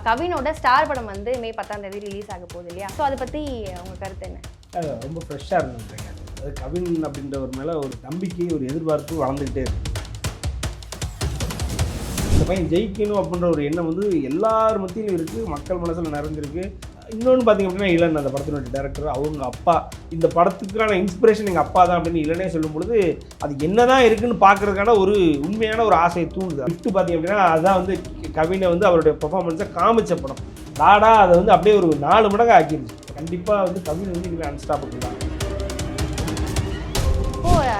கவினோட star படம் வந்து மே 10ஆம் தேதி ரிலீஸ் ஆக போகுது இல்லையா? ஸோ அதை பற்றி உங்கள் கருத்து என்ன? ரொம்ப ஃப்ரெஷ்ஷாக இருந்துருக்கேங்க. அது கவின் அப்படின்றவர் மேலே ஒரு நம்பிக்கை, ஒரு எதிர்பார்ப்பு வளர்ந்துக்கிட்டே இருக்கு. இந்த பையன் ஜெயிக்கணும் அப்படின்ற ஒரு எண்ணம் வந்து எல்லார் மத்தியிலும் இருக்குது, மக்கள் மனசில் நிறைஞ்சிருக்கு. இன்னொன்று பார்த்திங்க அப்படின்னா இளன், அந்த படத்தினுடைய டேரக்டர், அவங்க அப்பா, இந்த படத்துக்கான இன்ஸ்பிரேஷன் எங்கள் அப்பா தான் அப்படின்னு இளனே சொல்லும் பொழுது அது என்ன தான் இருக்குதுன்னு பார்க்குறதுக்கான ஒரு உண்மையான ஒரு ஆசையை தூண்டுது. விட்டு பார்த்திங்க அப்படின்னா அதுதான் வந்து கவினை வந்து அவருடைய பெர்ஃபார்மன்ஸை காமிச்ச படம். டாடா அதை வந்து அப்படியே ஒரு 4 மடங்கு ஆக்கிடுச்சு. கண்டிப்பாக வந்து கவின் வந்து இனிமேல் அன்ஸ்டாப்பபிள் தான்.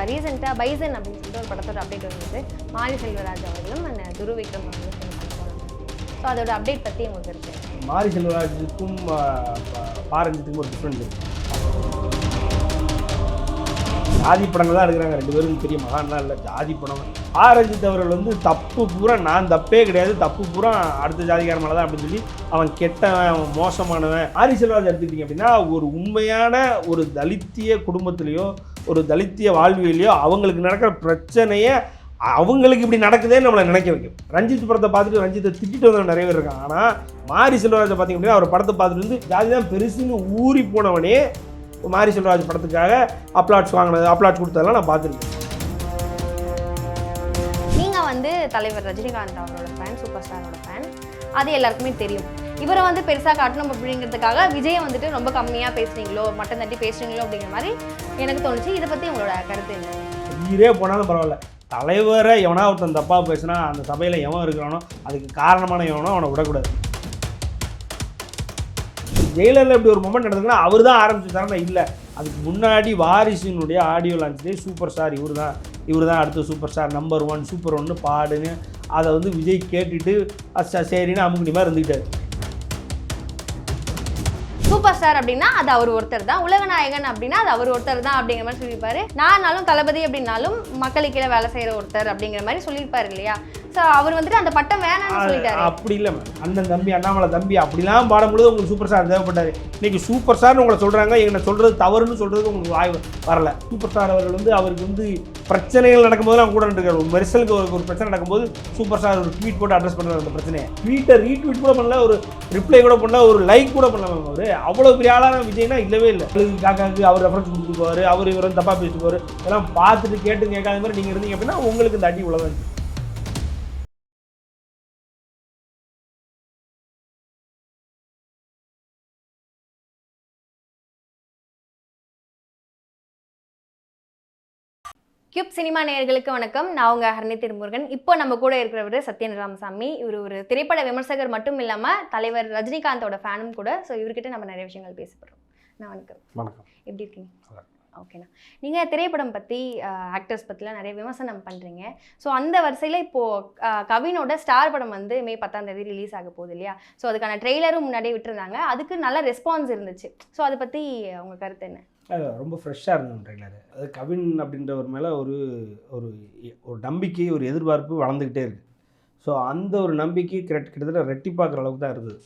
ரீசெண்டாக பைசன் அப்படின்னு சொல்லிட்டு ஒரு படத்தோட அப்டேட் வந்தது. மாரி செல்வராஜ் அவர்களும் துருவ் விக்ரம் அவர்களும் ஸோ அதோட அப்டேட் பற்றி உங்களுக்கு இருக்குது. மாரி செல்வராஜுக்கும் பாரஞ்சித்துக்கும் ஒரு டிஃப்ரெண்ட் இருக்குது. ஜாதி படங்கள் தான் எடுக்கிறாங்க, 2 பேரும் பெரிய மகான்லாம் இல்லை, ஜாதி படம். பாரஞ்சித் அவர்கள் வந்து தப்பு பூரா நான் தப்பே கிடையாது, தப்பு பூரா அடுத்த ஜாதிக்கார மேலே தான் அப்படின்னு சொல்லி அவன் கெட்டவன், அவன் மோசமானவன். மாரி செல்வராஜ் எடுத்துக்கிட்டிங்க அப்படின்னா ஒரு உண்மையான ஒரு தலித்திய குடும்பத்திலையோ ஒரு தலித்திய வாழ்வியலையோ அவங்களுக்கு நடக்கிற பிரச்சனையை அவங்களுக்கு இப்படி நடக்குதேன்னு நம்மளை நினைக்க வைக்கும். ரஞ்சித் படத்தை பார்த்துட்டு ரஞ்சித்தை திட்டிட்டு வந்தவங்க நிறைய பேர் இருக்காங்க. ஆனால் மாரி செல்வராஜை பார்த்திங்க அப்படின்னா அவர் படத்தை பார்த்துட்டு வந்து ஜாதி தான் பெருசுன்னு ஊறி போனவனே மாரி செல்வராஜ் படத்துக்காக அப்ளாட்ஸ் வாங்கினது, அப்ளாட்ஸ் கொடுத்ததெல்லாம் நான் பார்த்துருக்கேன். நீங்கள் வந்து தலைவர் ரஜினிகாந்த் அவரோட ஃபேன், சூப்பர் ஸ்டாரோட ஃபேன், அது எல்லாருக்குமே தெரியும். இவரை வந்து பெருசாக காட்டணும் அப்படிங்கிறதுக்காக விஜயை வந்துட்டு ரொம்ப கம்மியாக பேசுகிறீங்களோ, மட்டம் தட்டி பேசுகிறீங்களோ அப்படிங்கிற மாதிரி எனக்கு தோணுச்சு. இதை பற்றி உங்களோட கருத்து என்ன? உயிரே போனாலும் பரவாயில்ல, தலைவரை எவனா ஒருத்தன் தப்பாக பேசினா அந்த சபையில் எவன் இருக்கிறானோ அதுக்கு காரணமான எவனோ அவனை விடக்கூடாது. ஜெயிலரில் இப்படி ஒரு மொமெண்ட் நடந்ததுன்னா அவர் தான் ஆரம்பிச்சுட்டாருன்னா இல்லை, அதுக்கு முன்னாடி வாரிசினுடைய ஆடியோ லான்ச்லேயே சூப்பர் ஸ்டார் இவர் தான் அடுத்த சூப்பர் ஸ்டார் நம்பர் 1 சூப்பர் 1 பாடுன்னு அதை வந்து விஜய் கேட்டுட்டு சரின்னு அமுக்குனி மாதிரி இருந்துக்கிட்டார். சூப்பர் ஸ்டார் அப்படின்னா அது அவர் ஒருத்தர் தான், உலகநாயகன் அப்படின்னா அது அவர் ஒருத்தர் தான் அப்படிங்கிற மாதிரி சொல்லியிருப்பாரு. நானாலும் தளபதி அப்படின்னாலும் மக்களுக்கு கீழே வேலை செய்கிற ஒருத்தர் அப்படிங்கிற மாதிரி சொல்லியிருப்பாரு இல்லையா? ஸோ அவர் வந்துட்டு அந்த பட்டம் வேணாம்னு சொல்லிட்டாரு. அப்படி இல்லை, அண்ணன் தம்பி அண்ணாமலை தம்பி அப்படிலாம் பாடும்பொழுது உங்களுக்கு சூப்பர் ஸ்டார் தேவைப்பட்டார். இன்றைக்கி சூப்பர் ஸ்டார்னு உங்களை சொல்கிறாங்க, என்ன சொல்கிறது தவறுன்னு சொல்கிறதுக்கு உங்களுக்கு வாய் வரல. சூப்பர் ஸ்டார் அவர்கள் வந்து அவருக்கு வந்து பிரச்சனைகள் நடக்கும்போதெல்லாம் கூட இருக்கார். ஒரு மெரிசலுக்கு ஒரு பிரச்சனை நடக்கும்போது சூப்பர் ஸ்டார் ஒரு ட்வீட் போட்டு அட்ரஸ் பண்ணுறாரு அந்த பிரச்சனையை. ட்வீட்டை ரீட்வீட் கூட பண்ணல, ஒரு ரிப்ளை கூட பண்ணல, ஒரு லைக் கூட பண்ணல. அவர் அவ்வளோ பெரிய ஆளான விஜய்னா இல்லவே இல்லை. காக்காவுக்கு அவர் ரெஃபரன்ஸ் கொடுத்துட்டு போவார், அவர் இவர் வந்து தப்பாக பேசிட்டு போவார். இதெல்லாம் பார்த்துட்டு கேட்டு கேட்காத மாதிரி நீங்கள் இருந்தீங்க அப்படின்னா உங்களுக்கு இந்த அடி உலகம். கியூப் சினிமா நேயர்களுக்கு வணக்கம். நான் உங்கள் ஹர்னி திருமுருகன். இப்போ நம்ம கூட இருக்கிறவர் சத்யன் ராமசாமி. இவர் ஒரு திரைப்பட விமர்சகர் மட்டும் இல்லாமல் தலைவர் ரஜினிகாந்தோட ஃபேனும் கூட. ஸோ இவர்கிட்ட நம்ம நிறைய விஷயங்கள் பேச போகிறோம். நான் வணக்கம். வணக்கம். எப்படி இருக்கீங்க? ஓகேண்ணா. நீங்கள் திரைப்படம் பற்றி ஆக்டர்ஸ் பற்றிலாம் நிறைய விமர்சனம் பண்ணுறீங்க. ஸோ அந்த வரிசையில் இப்போது கவினோட ஸ்டார் படம் வந்து மே 10ஆம் தேதி ரிலீஸ் ஆக போகுது இல்லையா? ஸோ அதுக்கான ட்ரெய்லரும் முன்னாடியே விட்டுருந்தாங்க, அதுக்கு நல்ல ரெஸ்பான்ஸ் இருந்துச்சு. ஸோ அதை பற்றி உங்கள் கருத்து என்ன? ரொம்ப ஃப்ரெஷ்ஷாக இருந்தது ட்ரெய்லர். அது கவின் அப்படின்றவர் மேலே ஒரு ஒரு ஒரு நம்பிக்கை, ஒரு எதிர்பார்ப்பு வளர்ந்துக்கிட்டே இருக்குது. ஸோ அந்த ஒரு நம்பிக்கை கிட்டத்தட்ட ரெட்டிப்பாக்குற அளவுக்கு தான் இருக்குது.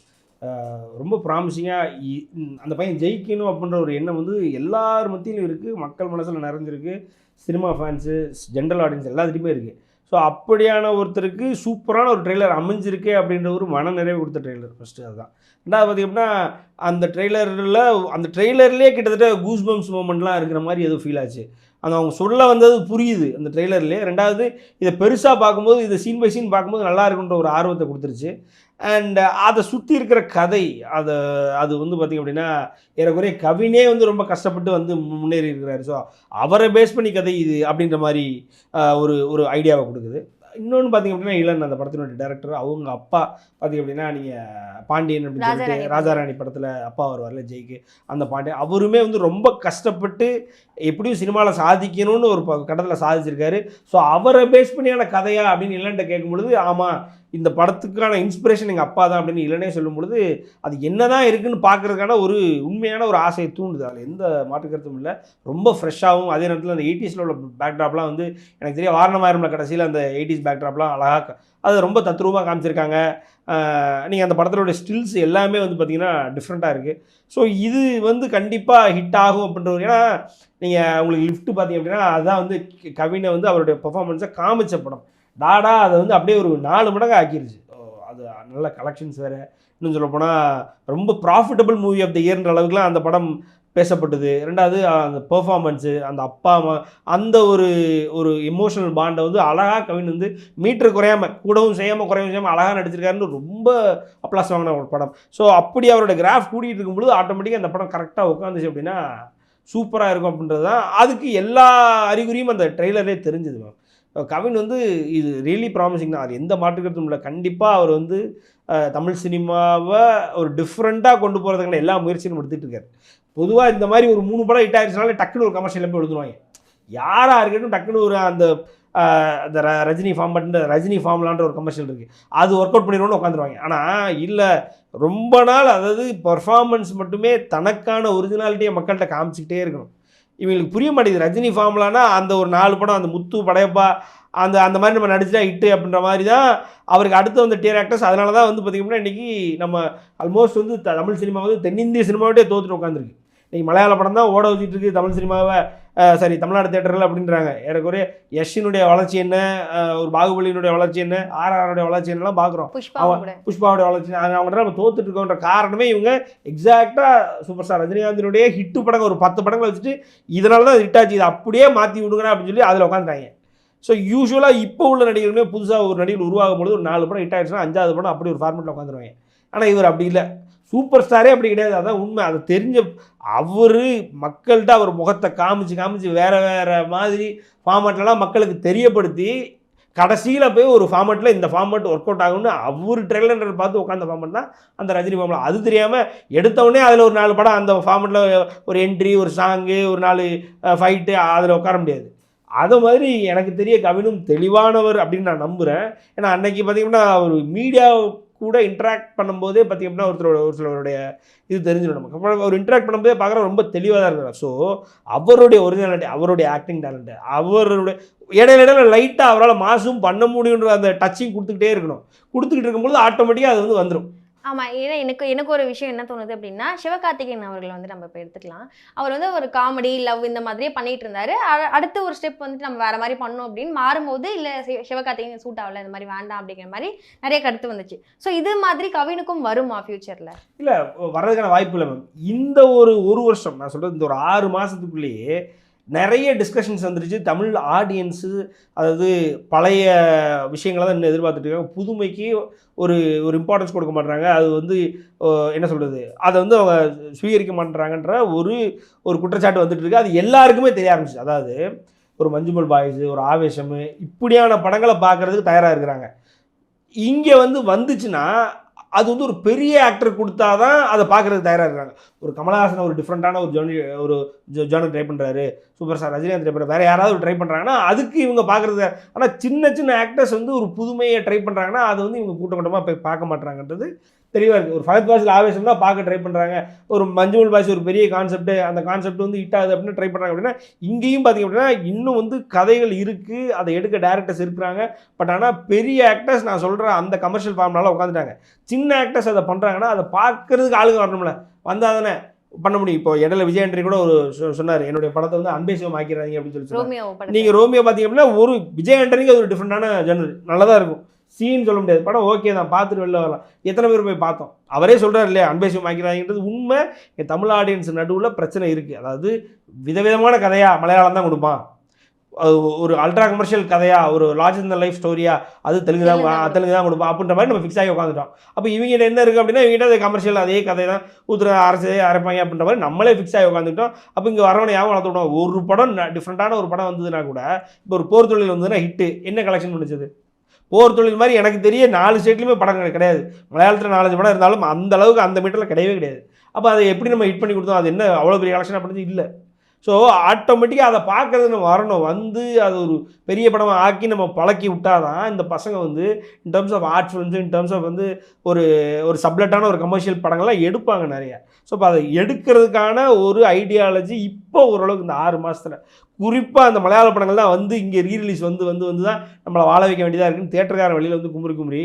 ரொம்ப ப்ராமிசிங்காக அந்த பையன் ஜெயிக்கணும் அப்படின்ற ஒரு எண்ணம் வந்து எல்லார் மத்தியிலும் இருக்குது, மக்கள் மனசில் நிறைஞ்சிருக்கு, சினிமா ஃபேன்ஸு, ஜென்ரல் ஆடியன்ஸ் எல்லாத்துலேயுமே இருக்குது. ஸோ அப்படியான ஒருத்தருக்கு சூப்பரான ஒரு ட்ரெய்லர் அமைஞ்சிருக்கு அப்படின்ற ஒரு மன நிறைவு கொடுத்த ட்ரெய்லர் ஃபஸ்ட்டு. அதுதான். ரெண்டாவது பார்த்திங்கன்னா அந்த ட்ரெய்லர்லேயே கிட்டத்தட்ட கூஸ் பம்ப்ஸ் மூமெண்ட்லாம் இருக்கிற மாதிரி எதுவும் ஃபீல் ஆச்சு. அவங்க சொல்ல வந்தது புரியுது அந்த ட்ரெய்லர்லேயே. ரெண்டாவது இதை பெருசாக பார்க்கும்போது, இதை சீன் பை சீன் பார்க்கும்போது நல்லா இருக்குன்ற ஒரு ஆர்வத்தை கொடுத்துருச்சு. அண்ட் அதை சுற்றி இருக்கிற கதை அது வந்து பார்த்திங்க அப்படின்னா ஏறக்குறைய கவினே வந்து ரொம்ப கஷ்டப்பட்டு வந்து முன்னேறி இருக்கிறாரு. ஸோ அவரை பேஸ் பண்ணி கதை இது அப்படின்ற மாதிரி ஒரு ஐடியாவை கொடுக்குது. இன்னொன்று பார்த்திங்க அப்படின்னா இளன், அந்த படத்தினுடைய டேரக்டர், அவங்க அப்பா பார்த்திங்க அப்படின்னா நீங்கள் பாண்டியன் அப்படின்னு சொல்லிட்டு ராஜாராணி படத்தில் அப்பா வருவார்ல ஜெய்க்கு, அந்த பாண்டியன் அவருமே வந்து ரொம்ப கஷ்டப்பட்டு எப்படியும் சினிமாவில் சாதிக்கணும்னு ஒரு கட்டத்தில் சாதிச்சிருக்காரு. ஸோ அவரை பேஸ் பண்ணியான கதையா அப்படின்னு இளன்ட்ட கேட்கும் பொழுது ஆமாம் இந்த படத்துக்கான இன்ஸ்பிரேஷன் எங்கள் அப்பா தான் அப்படின்னு இளனே சொல்லும் பொழுது அது என்ன தான் இருக்குதுன்னு பார்க்குறதுக்கான ஒரு உண்மையான ஒரு ஆசையை தூண்டுது. அதில் எந்த மாற்று கருத்தும் இல்லை. ரொம்ப ஃப்ரெஷ்ஷாகவும் அதே நேரத்தில் அந்த 80s உள்ள பேக்ட்ராப்லாம் வந்து எனக்கு தெரிய வாரணமாயிரம்ல கடைசியில் அந்த 80s பேக்ட்ராப்லாம் அழகாக அது ரொம்ப தத்ரூபமாக காமிச்சிருக்காங்க. நீங்கள் அந்த படத்தோட ஸ்டில்ஸ் எல்லாமே வந்து பார்த்திங்கன்னா டிஃப்ரெண்ட்டாக இருக்குது. ஸோ இது வந்து கண்டிப்பாக ஹிட் ஆகும் அப்படின்ற ஒரு, ஏன்னா நீங்கள் உங்களுக்கு லிஃப்ட் பார்த்திங்க அப்படின்னா அதுதான் வந்து கவினை வந்து அவருடைய பெர்ஃபார்மன்ஸை காமிச்ச படம். டாடா அதை வந்து அப்படியே ஒரு 4 மடங்கு ஆக்கிருச்சு. அது அது நல்ல கலெக்ஷன்ஸ் வேறு. இன்னும் சொல்லப்போனால் ரொம்ப ப்ராஃபிட்டபிள் மூவி ஆஃப் த இயர்ன்ற அளவுக்குலாம் அந்த படம் பேசப்பட்டது. 2வது அந்த பெர்ஃபார்மன்ஸு, அந்த அப்பா அம்மா அந்த ஒரு ஒரு எமோஷனல் பாண்டை வந்து அழகாக கவின் வந்து மீட்டர் குறையாமல், கூடவும் செய்யாமல் குறையவும் செய்யாமல் அழகாக நடிச்சிருக்காருன்னு ரொம்ப அப்ளாஸ் வாங்கின ஒரு படம். ஸோ அப்படி அவரோட கிராஃப் கூட்டிகிட்டு இருக்கும்பொழுது ஆட்டோமேட்டிக்காக அந்த படம் கரெக்டாக உட்காந்துச்சு அப்படின்னா சூப்பராக இருக்கும் அப்படின்றது தான். அதுக்கு எல்லா அறிகுறியும் அந்த ட்ரெய்லரே தெரிஞ்சுது மேம். கவின் வந்து இது ரியலி ப்ராமிசிங் தான், அது எந்த மாற்றுக்கருத்தும் இல்லை. கண்டிப்பாக அவர் வந்து தமிழ் சினிமாவை ஒரு டிஃப்ரெண்ட்டாக கொண்டு போகிறதுக்கான எல்லா முயற்சியும் எடுத்துகிட்டு இருக்காரு. பொதுவாக இந்த மாதிரி ஒரு 3 படம் ஹிட் ஆயிடுச்சுனாலே டக்குன்னு ஒரு கமர்ஷியல் போய் எழுதுவாங்க. யாராக இருக்கட்டும் டக்குன்னு ஒரு அந்த ரஜினி ரஜினி ஃபார்ம்லான்ற ஒரு கமர்ஷியல் இருக்குது, அது ஒர்க் அவுட் பண்ணிடுவோன்னு உட்காந்துருவாங்க. ஆனால் இல்லை, ரொம்ப நாள் அதாவது பர்ஃபார்மன்ஸ் மட்டுமே தனக்கான ஒரிஜினாலிட்டியை மக்கள்கிட்ட காமிச்சிக்கிட்டே இருக்கணும். இவங்களுக்கு புரிய மாட்டேங்குது. ரஜினி ஃபார்ம்லானா அந்த ஒரு 4 படம், அந்த முத்து, படையப்பா, அந்த மாதிரி நம்ம நடிச்சிட்டா ஹிட்டு அப்படின்ற மாதிரி தான் அவருக்கு அடுத்து வந்த டியர் ஆக்டர்ஸ். அதனால தான் வந்து பார்த்திங்கன்னா இன்றைக்கி நம்ம ஆல்மோஸ்ட் வந்து தமிழ் சினிமா வந்து தென்னிந்திய சினிமாவிட்டே தோற்றுட்டு உட்காந்துருக்கு. இன்றைக்கி மலையாள படம் தான் ஓட வச்சுட்டு இருக்குது தமிழ் சினிமாவை, தமிழ்நாடு தேட்டரில் அப்படின்றாங்க. ஏறக்குறைய யஷினுடைய வளர்ச்சி என்ன, ஒரு பாகுபலியினுடைய வளர்ச்சி என்ன, ஆர்ஆருடைய வளர்ச்சி என்னலாம் பார்க்குறோம், புஷ்பாவுடைய வளர்ச்சி, அவங்கள்ட்ட நம்ம தோத்துட்டு இருக்கோன்ற காரணமே இவங்க எக்ஸாக்டாக சூப்பர் ஸ்டார் ரஜினிகாந்தினுடைய ஹிட்டு படங்கள் ஒரு 10 படங்கள் வச்சுட்டு இதனால தான் ஹிட் ஆச்சு, இதை அப்படியே மாற்றி விடுங்க அப்படின்னு சொல்லி அதில் உட்காந்துட்டாங்க. ஸோ யூஸ்வலாக இப்போ உள்ள நடிகர்களுமே புதுசாக ஒரு நடிகர் உருவாகும் பொழுது ஒரு 4 படம் ஹிட் ஆகிடுச்சுன்னா 5வது படம் அப்படி ஒரு ஃபார்மெட்டில் உட்காந்துருவாங்க. ஆனால் இவர் அப்படி இல்லை, சூப்பர் ஸ்டாரே அப்படி கிடையாது. அதான் உண்மை. அதை தெரிஞ்ச அவர் மக்கள்கிட்ட அவர் முகத்தை காமிச்சு வேறு மாதிரி ஃபார்மேட்லலாம் மக்களுக்கு தெரியப்படுத்தி கடைசியில் போய் ஒரு ஃபார்மேட்டில் இந்த ஃபார்மேட் ஒர்க் அவுட் ஆகும்னு அவர் ட்ரெய்லர் பார்த்து உட்காந்த ஃபார்மேட் தான் அந்த ரஜினி ஃபார்மெட். அது தெரியாமல் எடுத்தவுடனே அதில் ஒரு 4 படம் அந்த ஃபார்மேட்டில் ஒரு என்ட்ரி, ஒரு சாங்கு, ஒரு 4 ஃபைட்டு அதில் உட்கார முடியாது. அது மாதிரி எனக்கு தெரிய கவினும் தெளிவானவர் அப்படின்னு நான் நம்புகிறேன். ஏன்னா அன்னைக்கு பார்த்திங்கன்னா ஒரு மீடியா கூட இன்ட்ராக்ட் பண்ணும்போதே பார்த்திங்கன்னா ஒரு சிலருடைய இது தெரிஞ்சிடும் நமக்கு. அப்புறம் ஒரு இன்ட்ராக்ட் பண்ணும்போதே பார்க்குற ரொம்ப தெளிவாக தான் இருக்கிறார். ஸோ அவருடைய ஒரிஜினாலிட்டி, அவருடைய ஆக்டிங் டேலண்ட்டு, அவருடைய இடையில லைட்டாக அவரால் மாசும் பண்ண முடியுன்ற அந்த டச்சிங் கொடுத்துக்கிட்டே இருக்கணும். கொடுத்துக்கிட்டு இருக்கும்போது ஆட்டோமேட்டிக்காக அது வந்து வந்துடும். ஆமாம். ஏன்னா எனக்கு ஒரு விஷயம் என்ன தோணுது அப்படின்னா, சிவகார்த்திகேயன் அவர்கள் வந்து நம்ம இப்போ எடுத்துக்கலாம். அவர் வந்து ஒரு காமெடி, லவ் இந்த மாதிரியே பண்ணிட்டு இருந்தாரு. அடுத்த ஒரு ஸ்டெப் வந்துட்டு நம்ம வேற மாதிரி பண்ணணும் அப்படின்னு மாறும்போது, இல்லை சிவகார்த்திகேயன் சூட் ஆகல, இந்த மாதிரி வேண்டாம் அப்படிங்கிற மாதிரி நிறைய கருத்து வந்துச்சு. ஸோ இது மாதிரி கவினுக்கும் வருமா ஃபியூச்சரில்? இல்லை, வர்றதுக்கான வாய்ப்பு இல்லை மேம். இந்த ஒரு வருஷம் நான் சொல்கிறது, இந்த ஒரு 6 மாதத்துக்குள்ளேயே நிறைய டிஸ்கஷன்ஸ் வந்துருச்சு. தமிழ் ஆடியன்ஸு அதாவது பழைய விஷயங்களை தான் இன்னும் எதிர்பார்த்துட்டு இருக்காங்க. புதுமைக்கு ஒரு இம்பார்ட்டன்ஸ் கொடுக்க மாட்டுறாங்க. அது வந்து என்ன சொல்கிறது, அதை வந்து அவங்க சுவீகரிக்க மாட்டுறாங்கன்ற ஒரு குற்றச்சாட்டு வந்துட்டு இருக்கு. அது எல்லாருக்குமே தெரிய ஆரம்பிச்சு. அதாவது ஒரு மஞ்சுமல் பாய்ஸு, ஒரு ஆவேசம், இப்படியான படங்களை பார்க்குறதுக்கு தயாராக இருக்கிறாங்க. இங்கே வந்துச்சுன்னா அது வந்து ஒரு பெரிய ஆக்டர் கொடுத்தா தான் அதை பார்க்குறதுக்கு தயாராக இருக்காங்க. ஒரு கமலஹாசன் ஒரு டிஃப்ரெண்ட்டான ஒரு ஜானர் ட்ரை பண்ணுறாரு, சூப்பர் ஸ்டார் ரஜினிகாந்த் ட்ரை பண்ணுறாரு, வேறு யாராவது ட்ரை பண்ணுறாங்கன்னா அதுக்கு இவங்க பார்க்குறது. ஆனால் சின்ன ஆக்டர்ஸ் வந்து ஒரு புதுமையை ட்ரை பண்ணுறாங்கன்னா அதை வந்து இவங்க கூட்டமாக போய் பார்க்க மாட்டுறாங்கன்றது தெளிவாக இருக்குது. ஒரு ஃபஹத் ஃபாசில் ஆவேசம் தான் பார்க்க ட்ரை பண்ணுறாங்க. ஒரு மஞ்சுமல் பாய்ஸ் ஒரு பெரிய கான்செப்ட்டு, அந்த கான்செப்ட் வந்து ஹிட் ஆகுது அப்படின்னு ட்ரை பண்ணுறாங்க. அப்படின்னா இங்கேயும் பார்த்திங்க அப்படின்னா இன்னும் வந்து கதைகள் இருக்குது, அதை எடுக்க டேரக்டர்ஸ் இருக்கிறாங்க. பட் ஆனால் பெரிய ஆக்டர்ஸ் நான் சொல்கிற அந்த கமர்ஷியல் ஃபார்ம்னால உட்காந்துட்டாங்க. சின்ன ஆக்டர்ஸ் அதை பண்ணுறாங்கன்னா அதை பார்க்குறதுக்கு ஆளுங்க வரணும்ல, வந்தால் தானே பண்ண முடியும். இப்போ இடையில விஜய் ஆண்டனி கூட ஒரு சொன்னார், என்னுடைய படத்தை வந்து அன்பே சிவம் ஆக்கிறாதீங்க அப்படின்னு சொல்லி சொன்னார். நீங்கள் ரோமியோ பார்த்தீங்க அப்படின்னா ஒரு விஜய் ஆண்டனிக்கு அது ஒரு டிஃப்ரெண்டான ஜெனர், நல்லா தான் இருக்கும். சீன் சொல்ல முடியாது, படம் ஓகே தான், பார்த்துட்டு வெளில வரலாம். எத்தனை பேர் போய் பார்த்தோம்? அவரே சொல்கிறார் இல்லையா, அன்பே சிவம் ஆக்கிறாங்கன்றது உண்மை. என் தமிழ் ஆடியன்ஸ் நடுவில் பிரச்சனை இருக்குது. அதாவது விதவிதமான கதையாக மலையாளம் தான் கொடுப்பான், ஒரு அல்ட்ரா கமர்ஷியல் கதையாக, ஒரு லார்ஜர் தன் லைஃப் ஸ்டோரியாக அது தெலுங்கு தான் கொடுப்போம் அப்படின்ற மாதிரி நம்ம ஃபிக்ஸ் ஆகி உட்காந்துட்டோம். அப்போ இவங்ககிட்ட என்ன இருக்குது அப்படின்னா, இவங்ககிட்ட அது கமர்ஷியல் அதே கதை தான் ஊற்றுற அரசு அரைப்பாங்க அப்படின்ற மாதிரி நம்மளே ஃபிக்ஸ் ஆகி உட்காந்துட்டோம். அப்போ இங்கே வரவனை யாவும் வளர்த்து விடுவோம். ஒரு படம் டிஃப்ரெண்ட்டான ஒரு படம் வந்ததுன்னா கூட, இப்போ ஒரு போர் தொழில் வந்ததுன்னா ஹிட்டு என்ன கலெக்ஷன் பண்ணிச்சது? போர் தொழில் மாதிரி எனக்கு தெரிய 4 ஸ்டேட்லையுமே படம் கிடையாது. மலையாளத்தில் 4-5 படம் இருந்தாலும் அந்த அளவுக்கு அந்த மீட்டரில் கிடையவே கிடையாது. அப்போ அதை எப்படி நம்ம ஹிட் பண்ணி கொடுத்தோம்? அது என்ன அவ்வளோ பெரிய கலெக்ஷன் அப்படின்றது இல்லை. ஸோ ஆட்டோமேட்டிக்காக அதை பார்க்குறது நம்ம வரணும், அது ஒரு பெரிய படமாக ஆக்கி நம்ம பழக்கி விட்டால் தான் இந்த பசங்க வந்து in terms of art films, in terms of வந்து ஒரு சப்லெட்டான ஒரு கமர்ஷியல் படங்கள்லாம் எடுப்பாங்க நிறையா. ஸோ இப்போ அதை எடுக்கிறதுக்கான ஒரு ஐடியாலஜி இப்போ ஓரளவுக்கு இந்த 6 மாதத்தில் குறிப்பாக அந்த மலையாள படங்கள் தான் வந்து இங்கே ரீரிலீஸ் வந்து தான் நம்மளை வாழ வைக்க வேண்டியதாக இருக்குன்னு தேட்டருக்காரன் வெளியில் வந்து குமுறி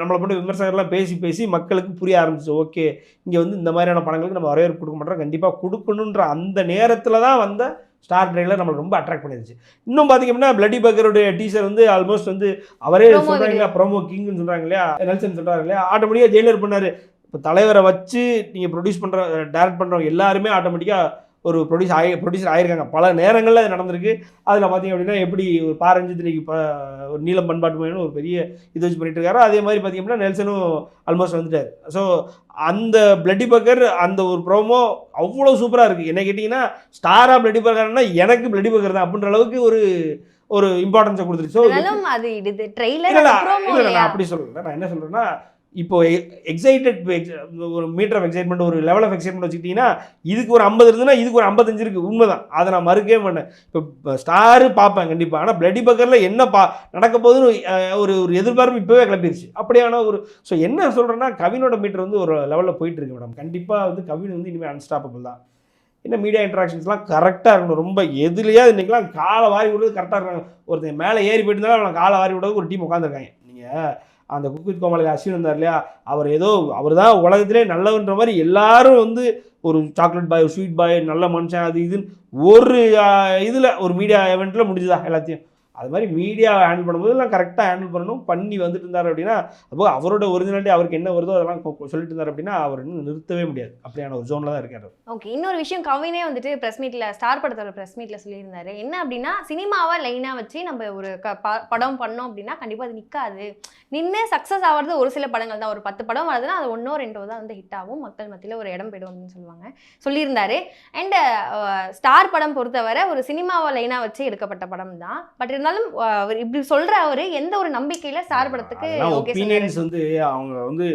நம்மளை போட்டு விமர்சகர்லாம் பேசி மக்களுக்கு புரிய ஆரம்பிச்சு. ஓகே, இங்கே வந்து இந்த மாதிரியான படங்களுக்கு நம்ம வரவேற்பு கொடுக்க மாட்டோம், கண்டிப்பாக கொடுக்கணுன்ற அந்த நேரத்தில் தான் வந்த ஸ்டார் ட்ரெய்லர் நம்மளுக்கு ரொம்ப அட்ராக்ட் பண்ணிருச்சு. இன்னும் பார்த்தீங்க அப்படின்னா பிளட்டி பக்கருடைய டீசர் வந்து ஆல்மோஸ்ட் வந்து அவரே சொல்கிறாங்க இல்லையா, ப்ரோமோ கிங்னு சொல்கிறாங்க இல்லையா, நெல்சன் சொல்கிறாங்க இல்லையா, ஆட்டோமேட்டிக்காக ஜெயிலர் பண்ணார். இப்போ தலைவரை வச்சு நீங்கள் ப்ரொடியூஸ் பண்ணுற டேரக்ட் பண்ணுறவங்க எல்லாருமே ஆட்டோமேட்டிக்காக ஒரு ப்ரொடியூசர் ஆகியிருக்காங்க. பல நேரங்களில் அது நடந்திருக்கு. அதில் பார்த்தீங்க அப்படின்னா எப்படி ஒரு பாரஞ்சித் இன்னைக்கு இப்போ ஒரு நீளம் பண்பாட்டு மையம்னு ஒரு பெரிய இது வச்சு பண்ணிட்டு இருக்காரு. அதே மாதிரி பார்த்தீங்க அப்படின்னா நெல்சனும் ஆல்மோஸ்ட் வந்துட்டார். ஸோ அந்த பிளட்டி பக்கர் அந்த ஒரு ப்ரோமோ அவ்வளோ சூப்பராக இருக்குது. என்ன கேட்டிங்கன்னா ஸ்டாராக பிளட்டி பக்கர்னா எனக்கு பிளட்டி பக்கர் தான் அப்படின்ற அளவுக்கு ஒரு இம்பார்ட்டன்ஸை கொடுத்துருக்கு. ஸோ நான் அப்படி சொல்கிறேன். நான் என்ன சொல்கிறேன்னா, இப்போ ஒரு மீட்டர் ஆஃப் எக்ஸைட்மெண்ட், ஒரு லெவல் ஆஃப் எக்ஸைட்மெண்ட் வச்சுக்கிட்டிங்கன்னா இதுக்கு ஒரு 50 இருந்ததுன்னா இதுக்கு ஒரு 55 இருக்குது. உண்மைதான், அதை நான் மறுக்கவே மாட்டேன். இப்போ ஸ்டாரு பார்ப்பேன் கண்டிப்பாக. ஆனால் பிளட்டி பக்கரில் என்ன நடக்க போகுதுன்னு ஒரு எதிர்பார்ப்பு இப்போவே கிளப்பிடுச்சு. அப்படியான ஸோ என்ன சொல்கிறேன்னா, கவினோட மீட்டர் வந்து ஒரு லெவலில் போயிட்டு இருக்கு மேடம். கண்டிப்பாக வந்து கவின் வந்து இனிமேல் அன்ஸ்டாப்பபிள் தான். என்ன மீடியா இன்ட்ராக்ஷன்ஸ்லாம் கரெக்டாக இருக்கணும். ரொம்ப எதுலையா இன்றைக்கெலாம் காலை வாரி விடுறது கரெக்டாக இருக்காங்க. ஒருத்தன் மேலே ஏறி போயிட்டு இருந்தாலும் அவனை காலை வாரி விடுறதுக்கு ஒரு டீம் உட்காந்துருக்காங்க. நீங்கள் அந்த குக் வித் கோமாளியில் அஸ்வின் இருந்தார் இல்லையா, அவர் தான் உலகத்திலே நல்லவன்ற மாதிரி எல்லாரும் வந்து ஒரு சாக்லேட் பாய், ஒரு ஸ்வீட் பாய், நல்ல மனுஷன், அது இதுன்னு ஒரு இதில் ஒரு மீடியா ஈவெண்ட்டில் முடிஞ்சுதா எல்லாத்தையும். அது மாதிரி மீடியா ஹேண்டில் பண்ணும்போது எல்லாம் கரெக்டாக ஹேண்டில் பண்ணி வந்துட்டு இருந்தார் அப்படின்னா, அப்போ அவரோட ஒரிஜினாலிட்டி அவருக்கு என்ன வருதோ அதெல்லாம் சொல்லிட்டு இருந்தார் அப்படின்னா அவர் இன்னும் நிறுத்தவே முடியாது. அப்படியான ஒரு ஜோனில் தான் இருக்காரு. ஓகே, இன்னொரு விஷயம் கவினே வந்துட்டு ப்ரெஸ் மீட்டில், ஸ்டார் படத்தோட ப்ரெஸ் மீட்டில் சொல்லியிருந்தாரு. என்ன அப்படின்னா, சினிமாவை லைனாக வச்சு நம்ம ஒரு படம் பண்ணோம் அப்படின்னா கண்டிப்பாக அது நிற்காது. நின்று சக்ஸஸ் ஆகிறது ஒரு சில படங்கள் தான். ஒரு 10 படம் வருதுன்னா அது 1 or 2 தான் வந்து ஹிட் ஆகும், மக்கள் மத்தியில் ஒரு இடம் போயிடும் அப்படின்னு சொல்லியிருந்தாரு. அண்ட் ஸ்டார் படம் பொறுத்தவரை ஒரு சினிமாவை லைனாக வச்சு எடுக்கப்பட்ட படம் தான். பட் இருந்தாலும் இப்படி சொல்ற அவரு எந்த ஒரு நம்பிக்கையில ஸ்டார் படத்துக்கு ஒபினியன்ஸ் வந்து அவங்க வந்து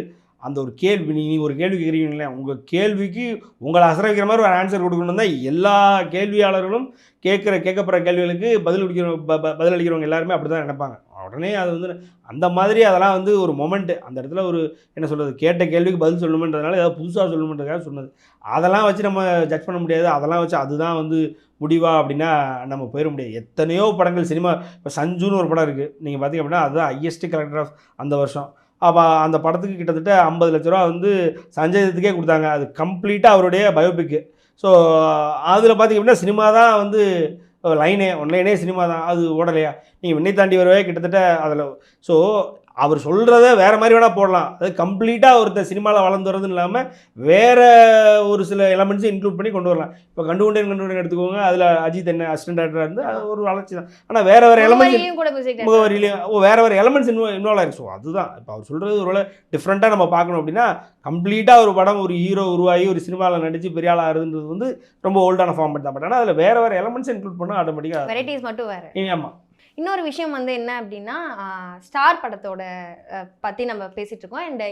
அந்த ஒரு கேள்வி, நீ ஒரு கேள்வி கேட்குறீங்களே, உங்கள் கேள்விக்கு உங்களை அசர வைக்கிற மாதிரி ஒரு ஆன்சர் கொடுக்கணும் தான் எல்லா கேள்வியாளர்களும் கேட்கப்படுற கேள்விகளுக்கு பதிலளிக்கிறவங்க எல்லாருமே அப்படி தான் நினைப்பாங்க. உடனே அது வந்து அந்த மாதிரி அதெல்லாம் வந்து ஒரு மொமெண்ட்டு. அந்த இடத்துல ஒரு என்ன சொல்கிறது, கேட்ட கேள்விக்கு பதில் சொல்லணுன்றதுனால ஏதாவது புதுசாக சொல்லணுன்றதுக்காக சொன்னது. அதெல்லாம் வச்சு நம்ம ஜட்ஜ் பண்ண முடியாது. அதெல்லாம் வச்சு அதுதான் வந்து முடிவா அப்படின்னா நம்ம போயிட முடியாது. எத்தனையோ படங்கள் சினிமா, இப்போ சஞ்சுன்னு ஒரு படம் இருக்குது, நீங்கள் பார்த்தீங்க அப்படின்னா அதுதான் ஹையஸ்ட் கலெக்டர் ஆஃப் அந்த வருஷம். அப்போ அந்த படத்துக்கு கிட்டத்தட்ட 50 லட்ச ரூபா வந்து சஞ்சய் தத்துக்கே கொடுத்தாங்க. அது கம்ப்ளீட்டாக அவருடைய பயோபிக்கு. ஸோ அதில் பார்த்திங்க அப்படின்னா சினிமா தான் வந்து ஒன்லைனே சினிமா தான். அது ஓடலையா, நீங்கள் விண்ணை தாண்டி வரவே கிட்டத்தட்ட அதில். ஸோ அவர் சொல்கிறத வேறு மாதிரி வேணால் போடலாம். அது கம்ப்ளீட்டாக ஒருத்தர் சினிமாவில் வளர்ந்து வரதுன்னு இல்லாமல் வேறு ஒரு சில எலமெண்ட்ஸை இன்க்ளூட் பண்ணி கொண்டு வரலாம். இப்போ கண்டுகொண்டேன் எடுத்துக்கோங்க, அதில் அஜித் என்ன அசிஸ்டன்ட் டேரக்டராக இருந்து அது ஒரு வளர்ச்சி தான். ஆனால் வேறு எலமெண்ட்ஸ் முகவரியிலையும் வேறு எலமெண்ட்ஸ் இன்வால்வ் ஆயிருக்கு. ஸோ அதுதான் இப்போ அவர் சொல்கிறது ஒரு டிஃப்ரெண்ட்டாக நம்ம பார்க்கணும் அப்படின்னா, கம்ப்ளீட்டாக ஒரு படம் ஒரு ஹீரோ உருவாகி ஒரு சினிமாவில் நடித்து பெரிய ஆளாக ஆகுதுன்றது வந்து ரொம்ப ஓல்டான ஃபார்மேட் தான். பட் ஆனால் அதில் வேறு எலமெண்ட்ஸ் இன்க்ளூட் பண்ணால் ஆட்டோமேட்டிக்காக வெரைட்டிஸ் மட்டும் வேறு. ஆமாம். இன்னொரு விஷயம் வந்து என்ன அப்படின்னா, ஸ்டார் படத்தோட பற்றி நம்ம பேசிகிட்டு இருக்கோம். அண்ட்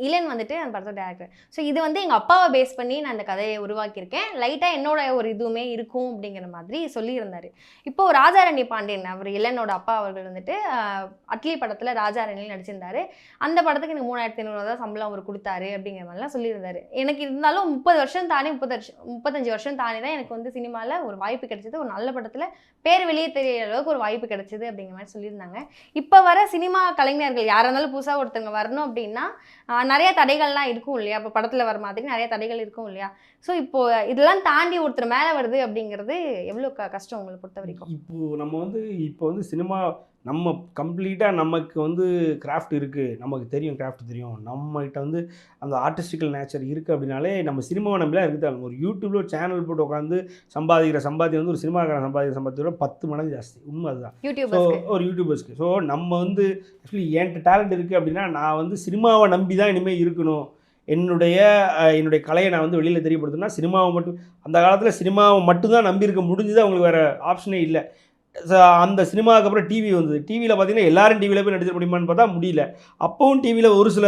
இளன் வந்துட்டு அந்த படத்தோட டேரக்டர். ஸோ இது வந்து எங்கள் அப்பாவை பேஸ் பண்ணி நான் அந்த கதையை உருவாக்கியிருக்கேன், லைட்டாக என்னோட ஒரு இதுவுமே இருக்கும் அப்படிங்கிற மாதிரி சொல்லியிருந்தார். இப்போது ராஜாராணி பாண்டியன் அவர் இளனோட அப்பா அவர்கள் வந்துட்டு அட்லி படத்தில் ராஜாராணியில் நடிச்சிருந்தார். அந்த படத்துக்கு எனக்கு 3500 தான் சம்பளம் அவர் கொடுத்தாரு அப்படிங்கிற மாதிரிலாம் சொல்லியிருந்தார். எனக்கு இருந்தாலும் 30 வருஷம் தாண்டி 35 வருஷம் தாண்டி தான் எனக்கு வந்து சினிமாவில் ஒரு வாய்ப்பு கிடைச்சது, ஒரு நல்ல படத்தில் பேர் வெளியே தெரியற அளவுக்கு ஒரு வாய்ப்பு கிடைச்சது அப்படிங்கிற மாதிரி சொல்லியிருந்தாங்க. இப்போ வர சினிமா கலைஞர்கள் யாராக இருந்தாலும் புதுசாக ஒருத்தவங்க வரணும் அப்படின்னா நிறைய தடைகள்லாம் இருக்கும் இல்லையா, இப்போ படத்தில் வர மாதிரி நிறைய தடைகள் இருக்கும் இல்லையா. ஸோ இப்போ இதெல்லாம் தாண்டி ஒருத்தர் மேலே வருது அப்படிங்கிறது எவ்வளோ கஷ்டம் உங்களை பொறுத்த வரைக்கும்? இப்போ வந்து சினிமா நம்ம கம்ப்ளீட்டாக நமக்கு வந்து கிராஃப்ட் இருக்குது, நமக்கு தெரியும், கிராஃப்ட் தெரியும், நம்மகிட்ட வந்து அந்த ஆர்டிஸ்டிக்கல் நேச்சர் இருக்குது அப்படின்னாலே நம்ம சினிமாவை நம்பிலாம் இருக்குது. ஒரு யூடியூப்பில் ஒரு சேனல் போட்டு உட்காந்து சம்பாதியம் வந்து ஒரு சினிமாக்காரன் சம்பாதிக்கிற 10 மடங்கு ஜாஸ்தி. உண்மை அதுதான். ஸோ ஒரு யூடியூபர்ஸ்க்கு. ஸோ நம்ம வந்து ஆக்சுவலி என்கிட்ட டேலண்ட் இருக்குது அப்படின்னா நான் வந்து சினிமாவை நம்பி தான் இனிமேல் இருக்கணும். என்னுடைய கலையை நான் வந்து வெளியில் தெரியப்படுத்துனா சினிமாவை மட்டும், அந்த காலத்தில் சினிமாவை மட்டும்தான் நம்பியிருக்க முடிஞ்சுது, அவங்களுக்கு வேறு ஆப்ஷனே இல்லை. அந்த சினிமாவுக்கு அப்புறம் டிவி வந்தது. டிவியில் பார்த்தீங்கன்னா எல்லாரும் டிவியில் போய் நடிச்சிட முடியுமான்னு பார்த்தா முடியல. அப்பவும் டிவியில் ஒரு சில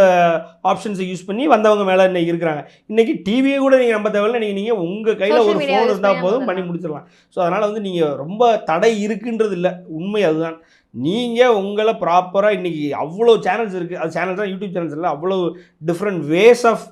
ஆப்ஷன்ஸை யூஸ் பண்ணி வந்தவங்க மேலே இன்றைக்கி இருக்கிறாங்க. இன்றைக்கி டிவியை கூட நீங்கள் நம்ப தேவையில்லை, நீங்கள் உங்கள் கையில் ஒரு ஃபோன் இருந்தால் போதும் பண்ணி முடிச்சிடலாம். ஸோ அதனால் வந்து நீங்கள் ரொம்ப தடை இருக்குன்றது இல்லை, உண்மை அதுதான். நீங்கள் உங்களை ப்ராப்பராக இன்றைக்கி அவ்வளோ சேனல்ஸ் இருக்குது, அது சேனல்ஸ் தான், யூடியூப் சேனல்ஸ் இல்லை, அவ்வளோ டிஃப்ரெண்ட் வேஸ் ஆஃப்